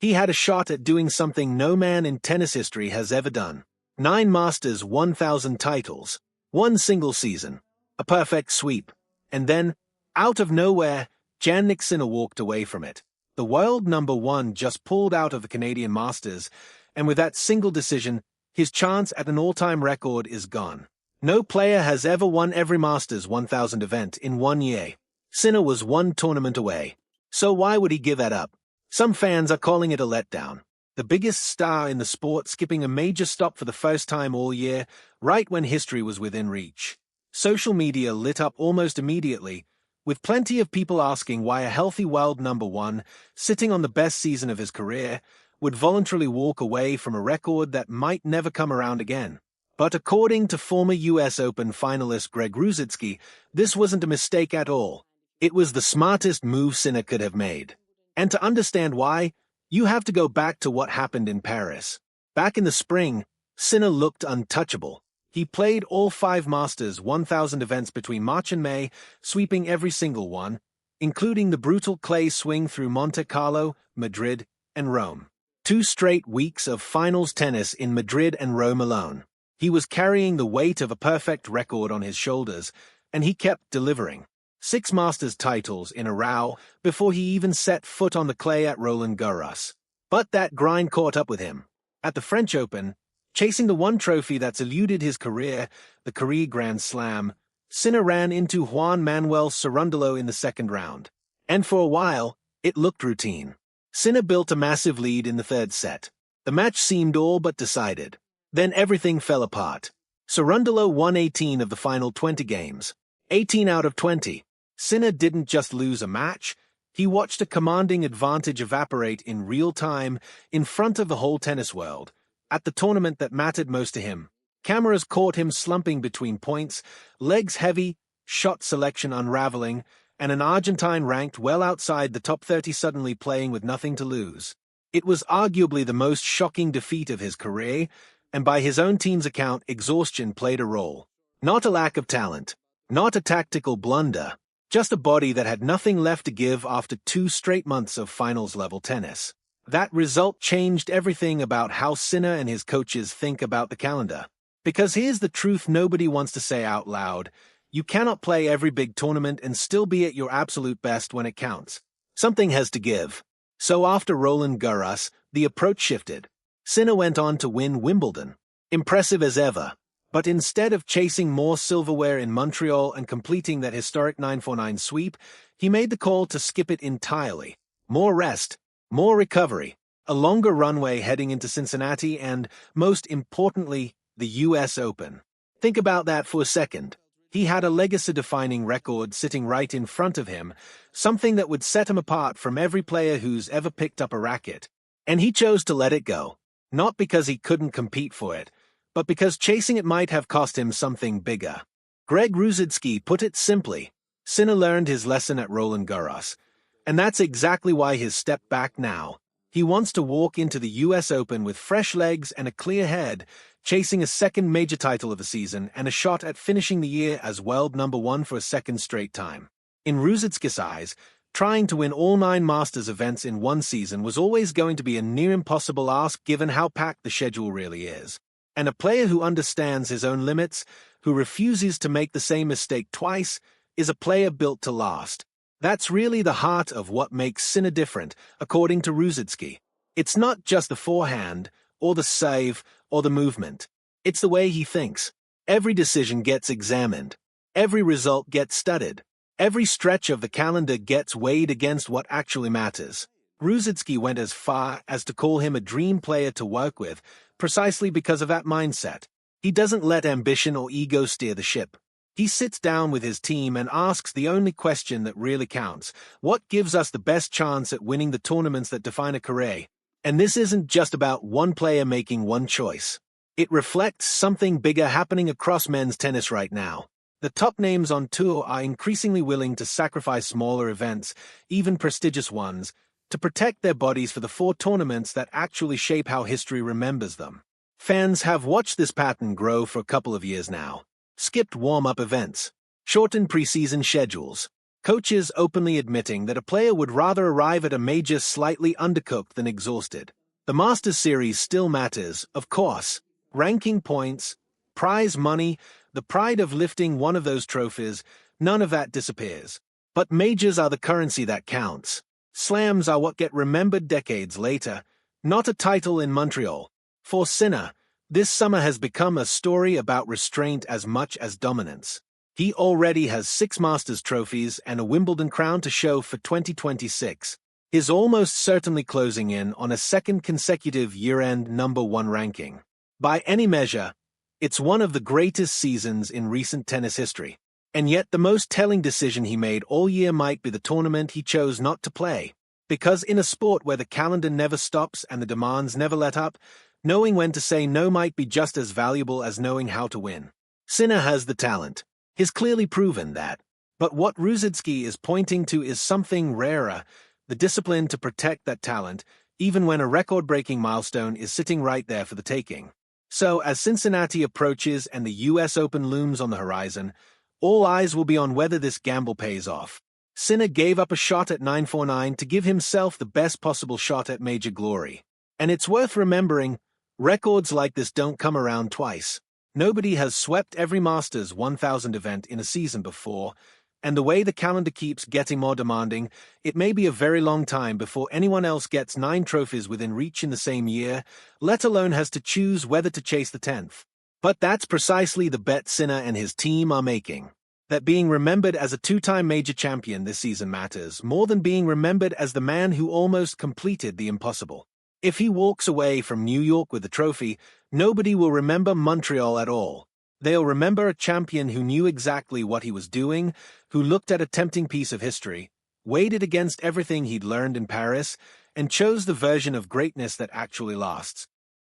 He had a shot at doing something no man in tennis history has ever done. 9 Masters 1000 titles, 1 single season, a perfect sweep. And then, out of nowhere, Jannik Sinner walked away from it. The world number 1 just pulled out of the Canadian Masters, and with that single decision, his chance at an all-time record is gone. No player has ever won every Masters 1000 event in 1 year. Sinner was 1 tournament away. So why would he give that up? Some fans are calling it a letdown. The biggest star in the sport skipping a major stop for the first time all year, right when history was within reach. Social media lit up almost immediately, with plenty of people asking why a healthy world number 1, sitting on the best season of his career, would voluntarily walk away from a record that might never come around again. But according to former US Open finalist Greg Rusedski, this wasn't a mistake at all. It was the smartest move Sinner could have made. And to understand why, you have to go back to what happened in Paris. Back in the spring, Sinner looked untouchable. He played all 5 Masters 1000 events between March and May, sweeping every single one, including the brutal clay swing through Monte Carlo, Madrid, and Rome. 2 straight weeks of finals tennis in Madrid and Rome alone. He was carrying the weight of a perfect record on his shoulders, and he kept delivering. 6 Masters titles in a row before he even set foot on the clay at Roland Garros. But that grind caught up with him. At the French Open, chasing the one trophy that's eluded his career, the Career Grand Slam, Sinner ran into Juan Manuel Cerundolo in the second round. And for a while, it looked routine. Sinner built a massive lead in the third set. The match seemed all but decided. Then everything fell apart. Cerundolo won 18 of the final 20 games. 18 out of 20. Sinner didn't just lose a match, he watched a commanding advantage evaporate in real time in front of the whole tennis world, at the tournament that mattered most to him. Cameras caught him slumping between points, legs heavy, shot selection unraveling, and an Argentine ranked well outside the top 30 suddenly playing with nothing to lose. It was arguably the most shocking defeat of his career, and by his own team's account, exhaustion played a role. Not a lack of talent, not a tactical blunder, just a body that had nothing left to give after 2 straight months of finals-level tennis. That result changed everything about how Sinner and his coaches think about the calendar. Because here's the truth nobody wants to say out loud. You cannot play every big tournament and still be at your absolute best when it counts. Something has to give. So after Roland Garros, the approach shifted. Sinner went on to win Wimbledon. Impressive as ever. But instead of chasing more silverware in Montreal and completing that historic 9-4-9 sweep, he made the call to skip it entirely. More rest, more recovery, a longer runway heading into Cincinnati and, most importantly, the US Open. Think about that for a second. He had a legacy-defining record sitting right in front of him, something that would set him apart from every player who's ever picked up a racket. And he chose to let it go. Not because he couldn't compete for it, but because chasing it might have cost him something bigger. Greg Rusedski put it simply, Sinner learned his lesson at Roland Garros, and that's exactly why he's stepped back now. He wants to walk into the US Open with fresh legs and a clear head, chasing a second major title of the season and a shot at finishing the year as world number 1 for a second straight time. In Rusedski's eyes, trying to win all 9 Masters events in one season was always going to be a near impossible ask given how packed the schedule really is. And a player who understands his own limits, who refuses to make the same mistake twice, is a player built to last. That's really the heart of what makes Sinner different, according to Rusedski. It's not just the forehand, or the save, or the movement. It's the way he thinks. Every decision gets examined. Every result gets studied. Every stretch of the calendar gets weighed against what actually matters. Rusedski went as far as to call him a dream player to work with, precisely because of that mindset. He doesn't let ambition or ego steer the ship. He sits down with his team and asks the only question that really counts: what gives us the best chance at winning the tournaments that define a career? And this isn't just about one player making one choice. It reflects something bigger happening across men's tennis right now. The top names on tour are increasingly willing to sacrifice smaller events, even prestigious ones, to protect their bodies for the 4 tournaments that actually shape how history remembers them. Fans have watched this pattern grow for a couple of years now. Skipped warm-up events, shortened preseason schedules, Coaches openly admitting that a player would rather arrive at a major slightly undercooked than exhausted. The Masters Series still matters, of course. Ranking points, prize money, the pride of lifting one of those trophies, none of that disappears. But majors are the currency that counts. Slams are what get remembered decades later, not a title in Montreal. For Sinner, this summer has become a story about restraint as much as dominance. He already has 6 Masters trophies and a Wimbledon crown to show for 2026. He's almost certainly closing in on a second consecutive year-end #1 ranking. By any measure, it's one of the greatest seasons in recent tennis history. And yet the most telling decision he made all year might be the tournament he chose not to play. Because in a sport where the calendar never stops and the demands never let up, knowing when to say no might be just as valuable as knowing how to win. Sinner has the talent. He's clearly proven that. But what Rusedski is pointing to is something rarer, the discipline to protect that talent, even when a record-breaking milestone is sitting right there for the taking. So, as Cincinnati approaches and the US Open looms on the horizon, all eyes will be on whether this gamble pays off. Sinner gave up a shot at 9-4-9 to give himself the best possible shot at major glory. And it's worth remembering, records like this don't come around twice. Nobody has swept every Masters 1000 event in a season before, and the way the calendar keeps getting more demanding, it may be a very long time before anyone else gets 9 trophies within reach in the same year, let alone has to choose whether to chase the 10th. But that's precisely the bet Sinner and his team are making. That being remembered as a 2-time major champion this season matters, more than being remembered as the man who almost completed the impossible. If he walks away from New York with the trophy, nobody will remember Montreal at all. They'll remember a champion who knew exactly what he was doing, who looked at a tempting piece of history, weighed it against everything he'd learned in Paris, and chose the version of greatness that actually lasts.